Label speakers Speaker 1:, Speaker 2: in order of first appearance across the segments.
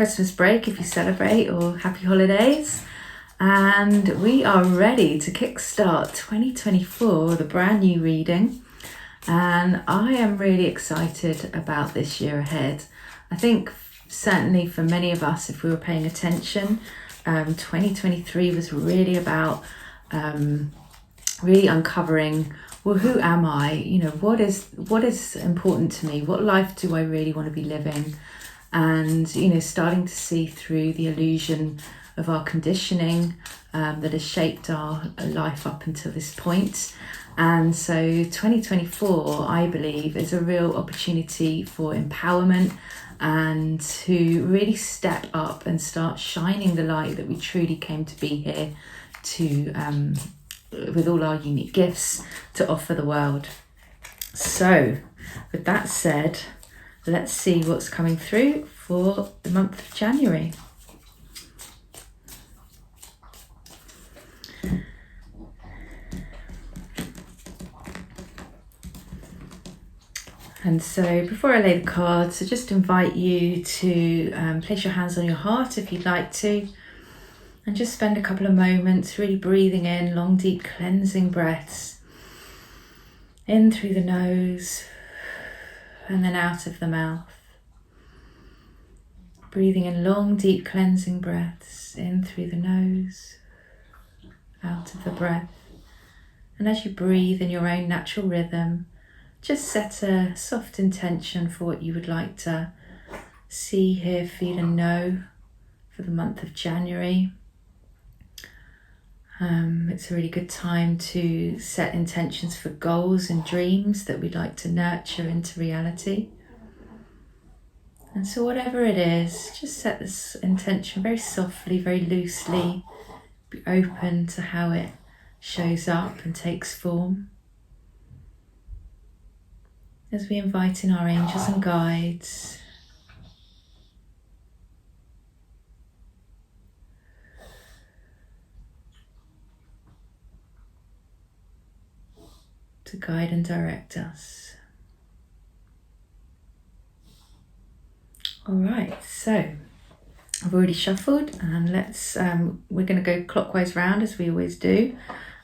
Speaker 1: Christmas break if you celebrate, or happy holidays. And we are ready to kickstart 2024 with a brand new reading. And I am really excited about this year ahead. I think certainly for many of us, if we were paying attention, 2023 was really about really uncovering, well, who am I? You know, what is important to me? What life do I really want to be living? And, you know, starting to see through the illusion of our conditioning that has shaped our life up until this point. And so 2024, I believe, is a real opportunity for empowerment and to really step up and start shining the light that we truly came to be here to, with all our unique gifts, to offer the world. So with that said, let's see what's coming through for the month of January. And so before I lay the cards, I just invite you to place your hands on your heart if you'd like to, and just spend a couple of moments really breathing in long, deep, cleansing breaths. In through the nose and then out of the mouth. Breathing in long, deep, cleansing breaths in through the nose, out of the breath. And as you breathe in your own natural rhythm, just set a soft intention for what you would like to see, hear, feel and know for the month of January. It's a really good time to set intentions for goals and dreams that we'd like to nurture into reality. And so whatever it is, just set this intention very softly, very loosely. Be open to how it shows up and takes form. As we invite in our angels and guides, to guide and direct us. All right, so I've already shuffled, and we're going to go clockwise round as we always do.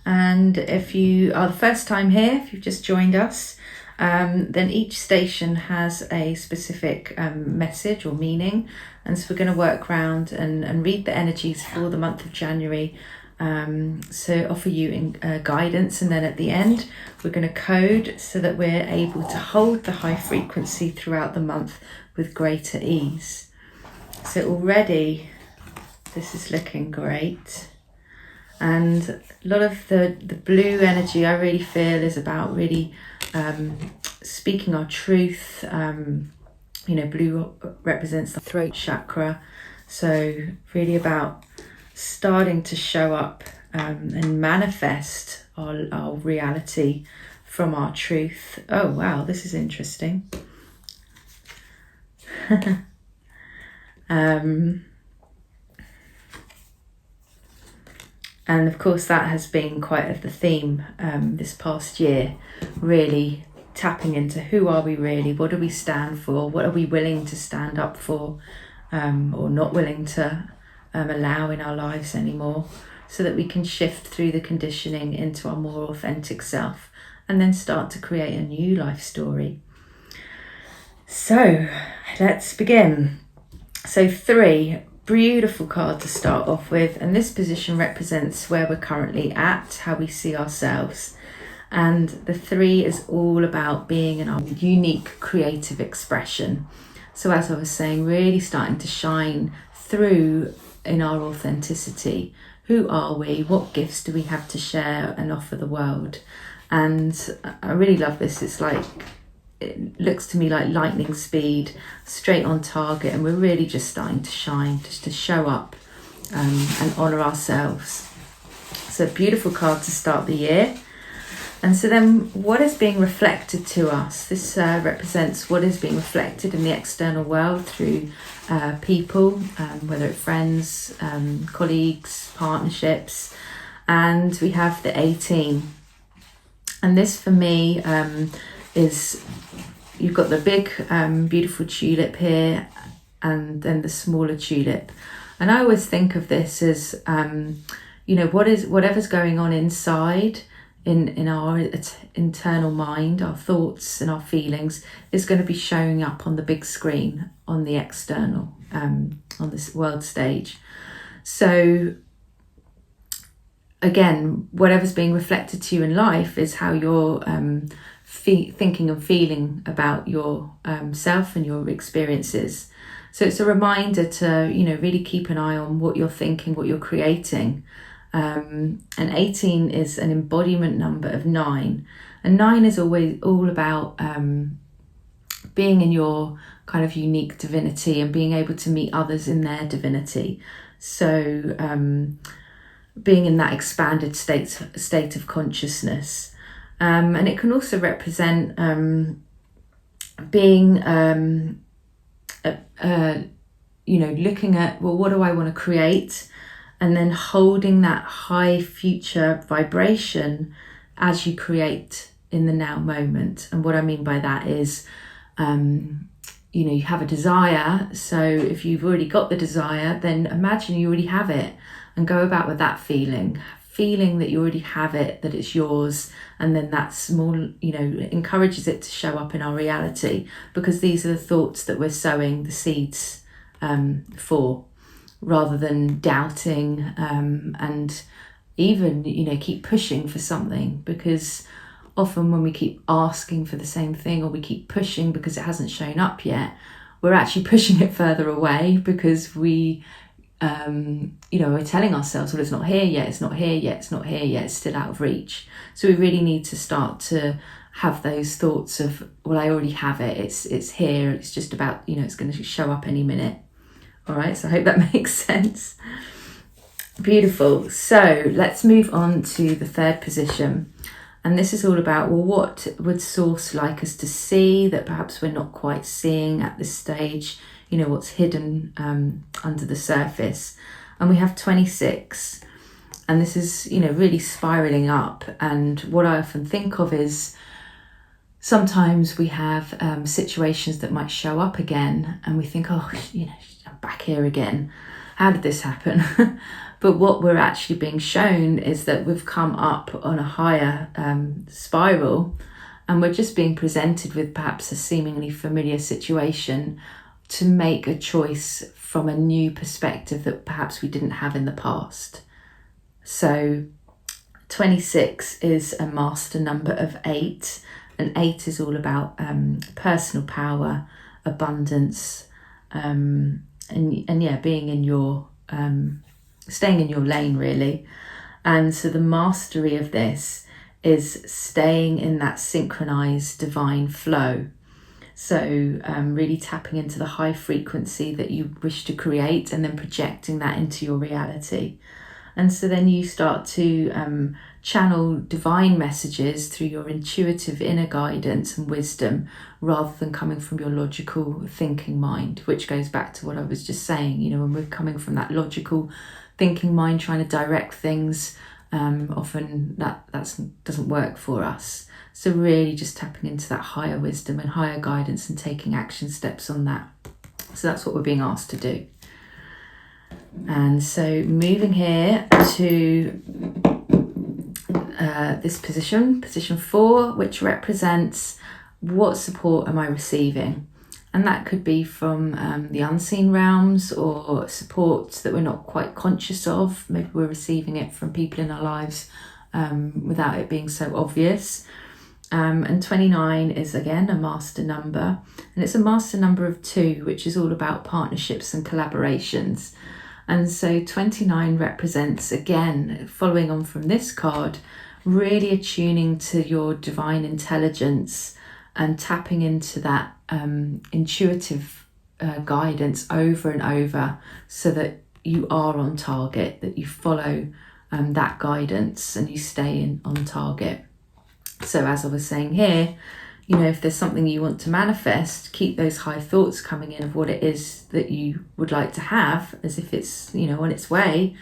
Speaker 1: And if you are the first time here, if you've just joined us, then each station has a specific message or meaning, and so we're going to work around and read the energies for the month of January, so offer you guidance, and then at the end we're going to code so that we're able to hold the high frequency throughout the month with greater ease. So already this is looking great. And a lot of the blue energy I really feel is about really speaking our truth. You know, blue represents the throat chakra. So really about starting to show up and manifest our reality from our truth. Oh, wow, this is interesting. And of course that has been quite the theme this past year, really tapping into who are we really, what do we stand for, what are we willing to stand up for, or not willing to allow in our lives anymore, so that we can shift through the conditioning into our more authentic self and then start to create a new life story. So let's begin. So 3, beautiful card to start off with, and this position represents where we're currently at, how we see ourselves. And the 3 is all about being in our unique creative expression. So as I was saying, really starting to shine through in our authenticity. Who are we? What gifts do we have to share and offer the world? And I really love this. It's like, it looks to me like lightning speed, straight on target, and we're really just starting to shine, just to show up and honour ourselves. So a beautiful card to start the year. And so then what is being reflected to us? This represents what is being reflected in the external world through people, whether it's friends, colleagues, partnerships. And we have the 18. And this for me is, you've got the big beautiful tulip here, and then the smaller tulip. And I always think of this as, whatever's going on inside in our internal mind, our thoughts and our feelings, is going to be showing up on the big screen, on the external, on this world stage. So again, whatever's being reflected to you in life is how you're thinking and feeling about your self and your experiences. So it's a reminder to, really keep an eye on what you're thinking, what you're creating. And 18 is an embodiment number of 9. And 9 is always all about being in your kind of unique divinity and being able to meet others in their divinity. So being in that expanded state of consciousness. And it can also represent being looking at, well, what do I want to create? And then holding that high future vibration as you create in the now moment. And what I mean by that is, you have a desire. So if you've already got the desire, then imagine you already have it and go about with that feeling that you already have it, that it's yours. And then that small, encourages it to show up in our reality, because these are the thoughts that we're sowing the seeds for, rather than doubting and even, keep pushing for something. Because often when we keep asking for the same thing, or we keep pushing because it hasn't shown up yet, we're actually pushing it further away, because we we're telling ourselves, well, it's not here yet, it's not here yet, it's not here yet, it's still out of reach. So we really need to start to have those thoughts of, well, I already have it, it's here, it's just about, it's going to show up any minute. All right, so I hope that makes sense. Beautiful. So let's move on to the third position. And this is all about, well, what would Source like us to see that perhaps we're not quite seeing at this stage? What's hidden under the surface. And we have 26. And this is, really spiraling up. And what I often think of is, sometimes we have situations that might show up again, and we think, oh, I'm back here again. How did this happen? But what we're actually being shown is that we've come up on a higher spiral, and we're just being presented with perhaps a seemingly familiar situation to make a choice from a new perspective that perhaps we didn't have in the past. So 26 is a master number of 8, and 8 is all about personal power, abundance, and being in your staying in your lane, really. And so the mastery of this is staying in that synchronized divine flow. So really tapping into the high frequency that you wish to create, and then projecting that into your reality. And so then you start to channel divine messages through your intuitive inner guidance and wisdom, rather than coming from your logical thinking mind, which goes back to what I was just saying. When we're coming from that logical thinking mind, trying to direct things, often that doesn't work for us. So really just tapping into that higher wisdom and higher guidance and taking action steps on that. So that's what we're being asked to do. And so moving here to this position 4, which represents what support am I receiving? And that could be from the unseen realms, or support that we're not quite conscious of. Maybe we're receiving it from people in our lives without it being so obvious. And 29 is again a master number, and it's a master number of 2, which is all about partnerships and collaborations. And so 29 represents, again, following on from this card, really attuning to your divine intelligence and tapping into that intuitive guidance over and over, so that you are on target, that you follow that guidance and you stay on target. So as I was saying here, if there's something you want to manifest, keep those high thoughts coming in of what it is that you would like to have, as if it's, on its way,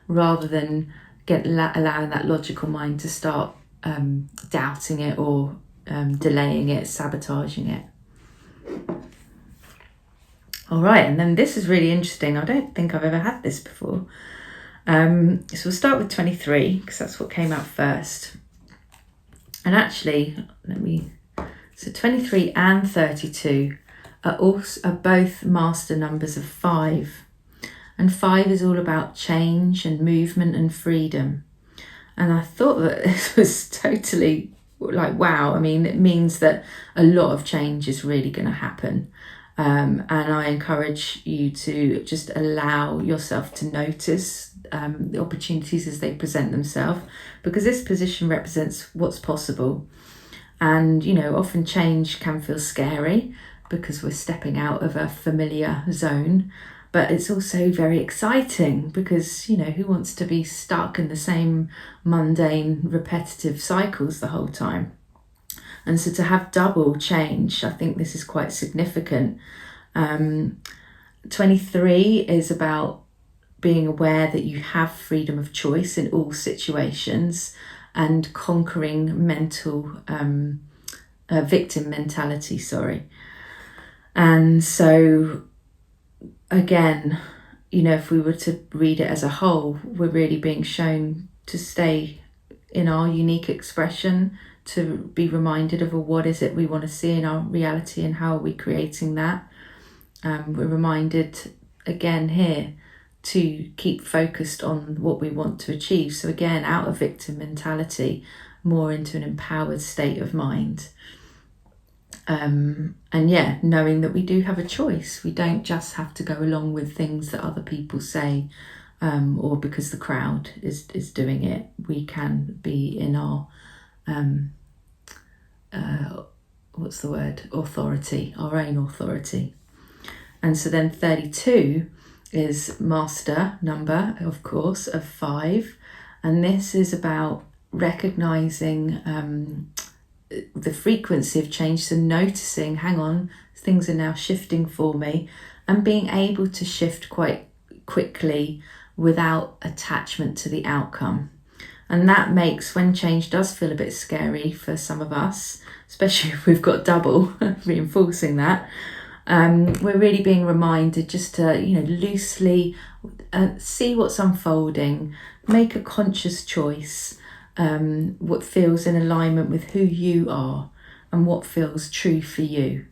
Speaker 1: rather than allowing that logical mind to start doubting it, or delaying it, sabotaging it. All right, and then this is really interesting. I don't think I've ever had this before. So we'll start with 23 because that's what came out first. And actually, so 23 and 32 are both master numbers of 5. And 5 is all about change and movement and freedom. And I thought that this was totally like, wow. I mean, it means that a lot of change is really going to happen. And I encourage you to just allow yourself to notice the opportunities as they present themselves, because this position represents what's possible. And, you know, often change can feel scary because we're stepping out of a familiar zone, but it's also very exciting because, you know, who wants to be stuck in the same mundane, repetitive cycles the whole time? And so to have double change, I think this is quite significant. 23 is about being aware that you have freedom of choice in all situations and conquering mental victim mentality, And so again, you know, if we were to read it as a whole, we're really being shown to stay in our unique expression, to be reminded of what is it we want to see in our reality and how are we creating that. We're reminded again here to keep focused on what we want to achieve. So again, out of victim mentality, more into an empowered state of mind. And yeah, knowing that we do have a choice. We don't just have to go along with things that other people say, or because the crowd is doing it. We can be in our authority, our own authority. And so then 32 is master number, of course, of 5. And this is about recognizing the frequency of change. So noticing, hang on, things are now shifting for me, and being able to shift quite quickly without attachment to the outcome. And that makes, when change does feel a bit scary for some of us, especially if we've got double reinforcing that, we're really being reminded just to, you know, loosely see what's unfolding, make a conscious choice, what feels in alignment with who you are and what feels true for you.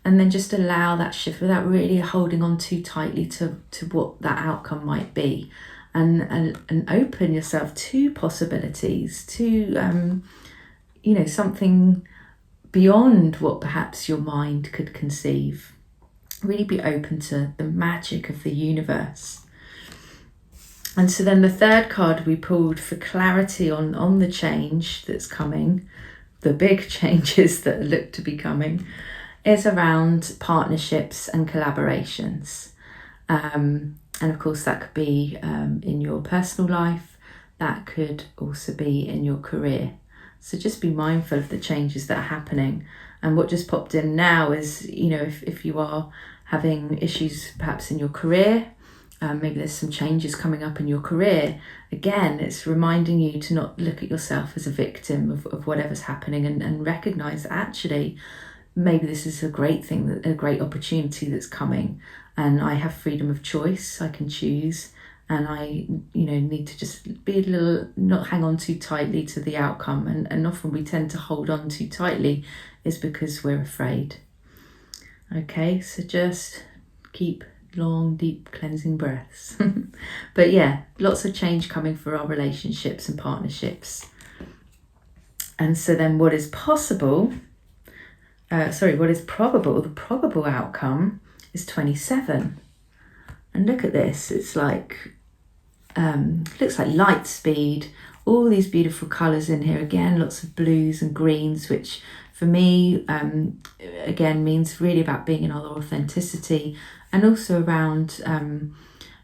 Speaker 1: And then just allow that shift without really holding on too tightly to what that outcome might be. And open yourself to possibilities, to, you know, something beyond what perhaps your mind could conceive. Really be open to the magic of the universe. And so then the third card we pulled for clarity on the change that's coming, the big changes that look to be coming, is around partnerships and collaborations. And of course that could be in your personal life, that could also be in your career. So just be mindful of the changes that are happening. And what just popped in now is, you know, if you are having issues perhaps in your career, maybe there's some changes coming up in your career, again, it's reminding you to not look at yourself as a victim of whatever's happening, and recognise that actually maybe this is a great thing, a great opportunity that's coming, and I have freedom of choice, I can choose. And I, you know, need to just be a little, not hang on too tightly to the outcome. And often we tend to hold on too tightly is because we're afraid. Okay, so just keep long, deep cleansing breaths. But yeah, lots of change coming for our relationships and partnerships. And so then what is possible, what is probable, the probable outcome is 27. And look at this, it's like, looks like light speed, all these beautiful colours in here. Again, lots of blues and greens, which for me, again, means really about being in our authenticity, and also around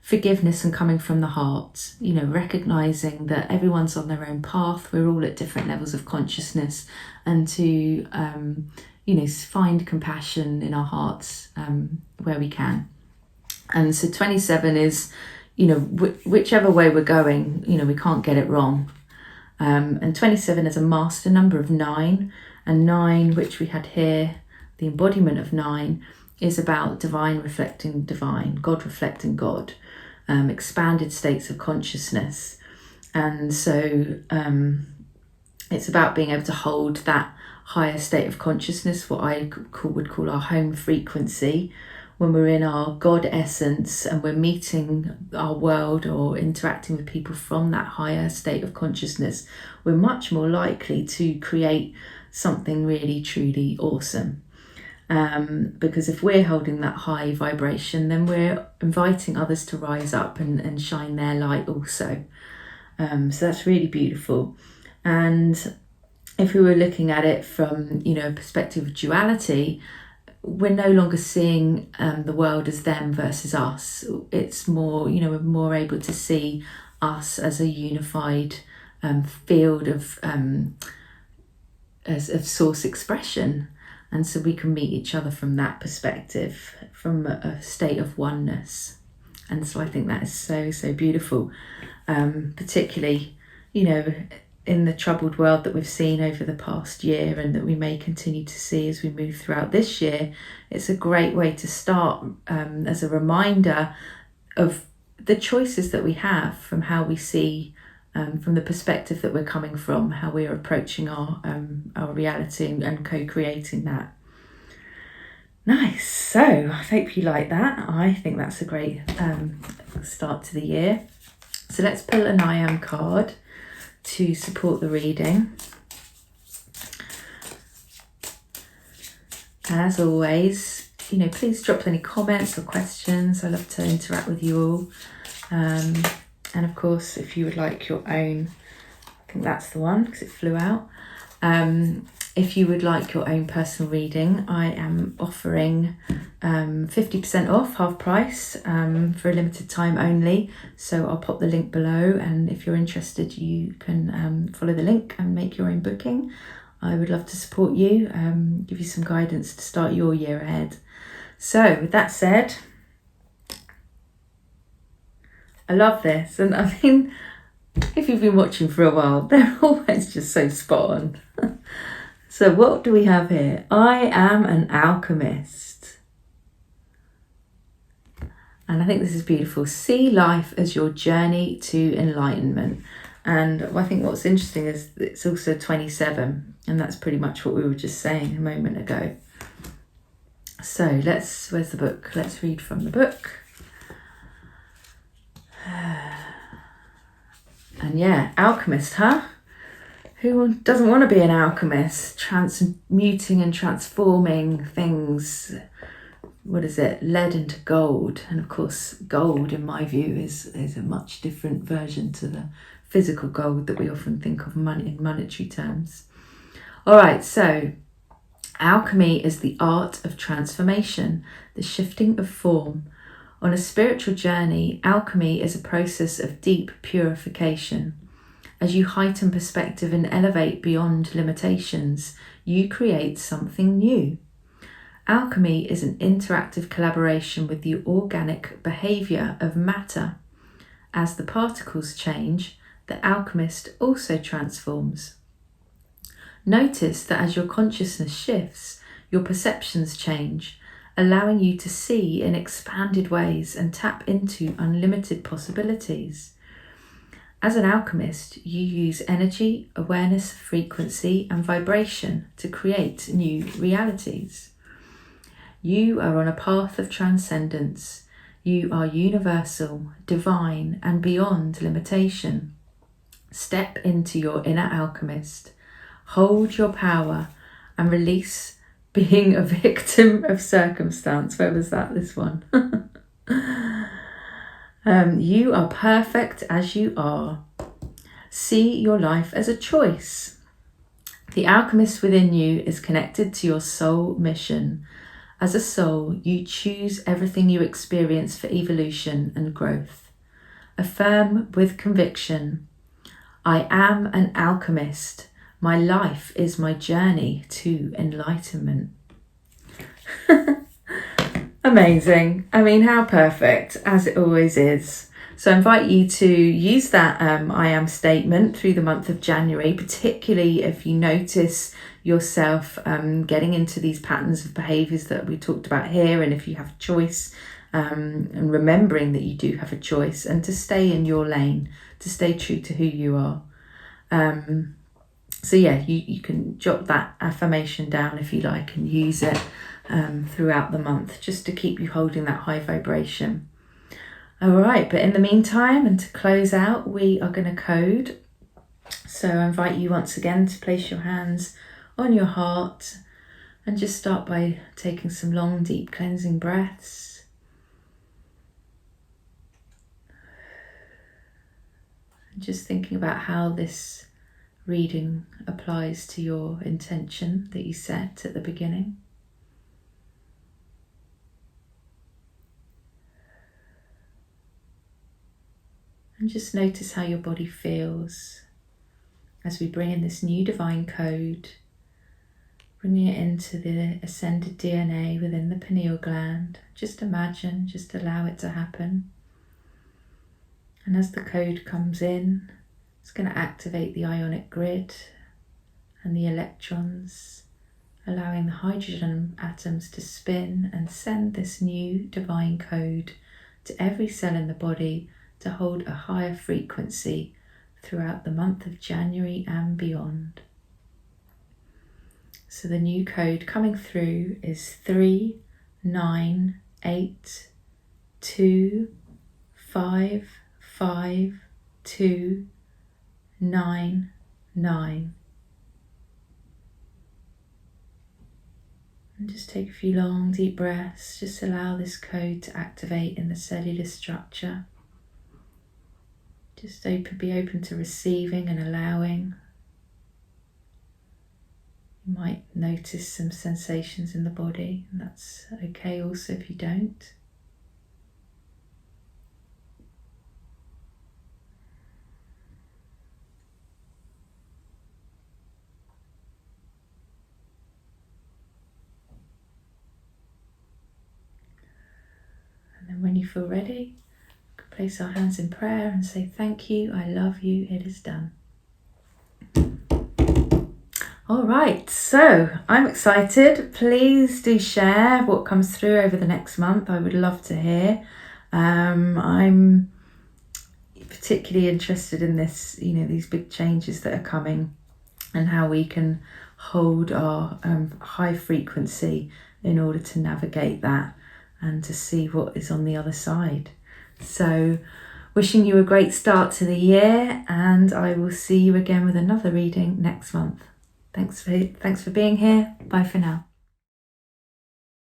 Speaker 1: forgiveness and coming from the heart, you know, recognising that everyone's on their own path, we're all at different levels of consciousness, and to, you know, find compassion in our hearts where we can. And so 27 is, you know, whichever way we're going, you know, we can't get it wrong. And 27 is a master number of 9, and 9, which we had here, the embodiment of 9, is about divine reflecting divine, God reflecting God, expanded states of consciousness. And so it's about being able to hold that higher state of consciousness, what I would call our home frequency, when we're in our God essence and we're meeting our world or interacting with people from that higher state of consciousness, we're much more likely to create something really, truly awesome. Because if we're holding that high vibration, then we're inviting others to rise up and shine their light also. So that's really beautiful. And if we were looking at it from, a perspective of duality, we're no longer seeing the world as them versus us. It's more, we're more able to see us as a unified field of source expression. And so we can meet each other from that perspective, from a state of oneness. And so I think that is so, so beautiful, particularly, in the troubled world that we've seen over the past year and that we may continue to see as we move throughout this year. It's a great way to start as a reminder of the choices that we have from how we see, from the perspective that we're coming from, how we're approaching our reality and co-creating that. Nice. So I hope you like that. I think that's a great start to the year. So let's pull an I Am card to support the reading. As always, please drop any comments or questions. I love to interact with you all. And of course, if you would like your own, I think that's the one because it flew out. If you would like your own personal reading, I am offering 50% off, half price, for a limited time only. So I'll pop the link below, and if you're interested, you can follow the link and make your own booking. I would love to support you, give you some guidance to start your year ahead. So with that said, I love this, and I mean, if you've been watching for a while, they're always just so spot on. So what do we have here? I am an alchemist. And I think this is beautiful. See life as your journey to enlightenment. And I think what's interesting is it's also 27, and that's pretty much what we were just saying a moment ago. So where's the book? Let's read from the book. And yeah, alchemist, huh? Who doesn't want to be an alchemist? Transmuting and transforming things, lead into gold. And of course, gold, in my view, is a much different version to the physical gold that we often think of in monetary terms. All right, so alchemy is the art of transformation, the shifting of form. On a spiritual journey, alchemy is a process of deep purification. As you heighten perspective and elevate beyond limitations, you create something new. Alchemy is an interactive collaboration with the organic behaviour of matter. As the particles change, the alchemist also transforms. Notice that as your consciousness shifts, your perceptions change, allowing you to see in expanded ways and tap into unlimited possibilities. As an alchemist, you use energy, awareness, frequency, and vibration to create new realities. You are on a path of transcendence. You are universal, divine, and beyond limitation. Step into your inner alchemist. Hold your power and release being a victim of circumstance. Where was that? This one. You are perfect as you are. See your life as a choice. The alchemist within you is connected to your soul mission. As a soul, you choose everything you experience for evolution and growth. Affirm with conviction, I am an alchemist. My life is my journey to enlightenment. Amazing. I mean, how perfect, as it always is. So I invite you to use that I am statement through the month of January, particularly if you notice yourself getting into these patterns of behaviours that we talked about here, and if you have a choice, and remembering that you do have a choice, and to stay in your lane, to stay true to who you are. So yeah, you can jot that affirmation down if you like and use it throughout the month, just to keep you holding that high vibration. All right, but in the meantime, and to close out, we are going to code. So I invite you once again to place your hands on your heart and just start by taking some long, deep cleansing breaths. And just thinking about how this reading applies to your intention that you set at the beginning. And just notice how your body feels as we bring in this new divine code, bringing it into the ascended DNA within the pineal gland. Just imagine, just allow it to happen. And as the code comes in, it's going to activate the ionic grid and the electrons, allowing the hydrogen atoms to spin and send this new divine code to every cell in the body to hold a higher frequency throughout the month of January and beyond. So the new code coming through is 3982552299. And just take a few long deep breaths. Just allow this code to activate in the cellular structure. Just be open to receiving and allowing. You might notice some sensations in the body, and that's okay also if you don't. And then when you feel ready, place our hands in prayer and say, thank you, I love you, it is done. All right, so I'm excited. Please do share what comes through over the next month. I would love to hear. I'm particularly interested in this, these big changes that are coming and how we can hold our high frequency in order to navigate that and to see what is on the other side. So wishing you a great start to the year, and I will see you again with another reading next month. Thanks for being here. Bye for now.